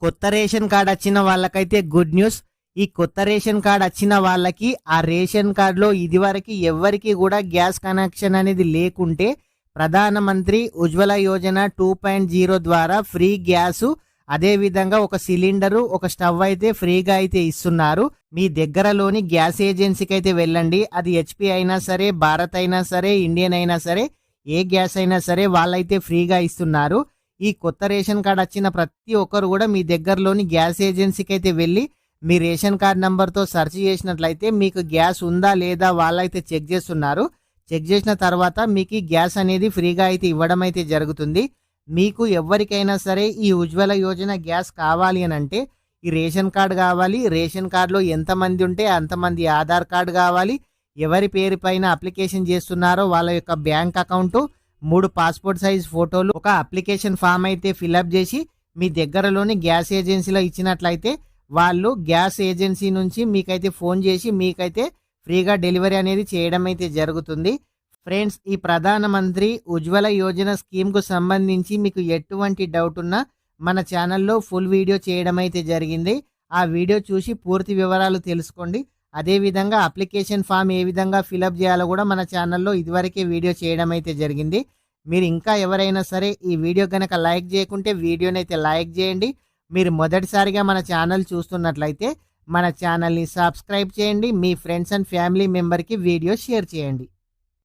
కొత్త ration card వచ్చిన వాళ్ళకైతే గుడ్ న్యూస్. ఈ కొత్త రేషన్ కార్డ్ వచ్చిన వాళ్ళకి ఆ రేషన్ కార్డులో ఇదివరకు ఎవ్వరికి కూడా గ్యాస్ కనెక్షన్ అనేది లేకుంటే ప్రధానమంత్రి ఉజ్వల యోజన 2.0 ద్వారా ఫ్రీ గ్యాసు, అదేవిధంగా ఒక సిలిండరు, ఒక స్టవ్ అయితే ఫ్రీగా అయితే ఇస్తున్నారు. మీ దగ్గరలోని గ్యాస్ ఏజెన్సీకి అయితే వెళ్ళండి. అది హెచ్పి అయినా సరే, భారత్ అయినా సరే, ఇండియన్ అయినా సరే, ఏ గ్యాస్ అయినా సరే వాళ్ళైతే ఫ్రీగా ఇస్తున్నారు. ఈ కొత్త రేషన్ కార్డ్ వచ్చిన ప్రతి ఒక్కరు కూడా మీ దగ్గరలోని గ్యాస్ ఏజెన్సీకి అయితే వెళ్ళి మీ రేషన్ కార్డ్ నంబర్తో సెర్చ్ చేసినట్లయితే మీకు గ్యాస్ ఉందా లేదా వాళ్ళైతే చెక్ చేస్తున్నారు. చెక్ చేసిన తర్వాత మీకు ఈ గ్యాస్ అనేది ఫ్రీగా అయితే ఇవ్వడం అయితే జరుగుతుంది. మీకు ఎవరికైనా సరే ఈ ఉజ్వల యోజన గ్యాస్ కావాలి అని అంటే ఈ రేషన్ కార్డు కావాలి. రేషన్ కార్డులో ఎంతమంది ఉంటే అంతమంది ఆధార్ కార్డు కావాలి. ఎవరి పేరు పైన అప్లికేషన్ చేస్తున్నారో వాళ్ళ యొక్క బ్యాంక్ అకౌంటు, 3 పాస్పోర్ట్ సైజ్ ఫోటోలు, ఒక అప్లికేషన్ ఫామ్ అయితే ఫిలప్ చేసి మీ దగ్గరలోని గ్యాస్ ఏజెన్సీలో ఇచ్చినట్లయితే వాళ్ళు గ్యాస్ ఏజెన్సీ నుంచి మీకైతే ఫోన్ చేసి మీకైతే ఫ్రీగా డెలివరీ అనేది చేయడం అయితే జరుగుతుంది. ఫ్రెండ్స్, ఈ ప్రధానమంత్రి ఉజ్వల యోజన స్కీమ్కు సంబంధించి మీకు ఎటువంటి డౌట్ ఉన్నా మన ఛానల్లో ఫుల్ వీడియో చేయడం అయితే జరిగింది. ఆ వీడియో చూసి పూర్తి వివరాలు తెలుసుకోండి. అదేవిధంగా అప్లికేషన్ ఫామ్ ఏ విధంగా ఫిలప్ చేయాలో కూడా మన ఛానల్లో ఇదివరకే వీడియో చేయడం అయితే జరిగింది. మీరు ఇంకా ఎవరైనా సరే ఈ వీడియో కనుక లైక్ చేయకుంటే వీడియోని అయితే లైక్ చేయండి. మీరు మొదటిసారిగా మన ఛానల్ చూస్తున్నట్లయితే మన ఛానల్ని సబ్స్క్రైబ్ చేయండి. మీ ఫ్రెండ్స్ అండ్ ఫ్యామిలీ మెంబర్కి వీడియో షేర్ చేయండి.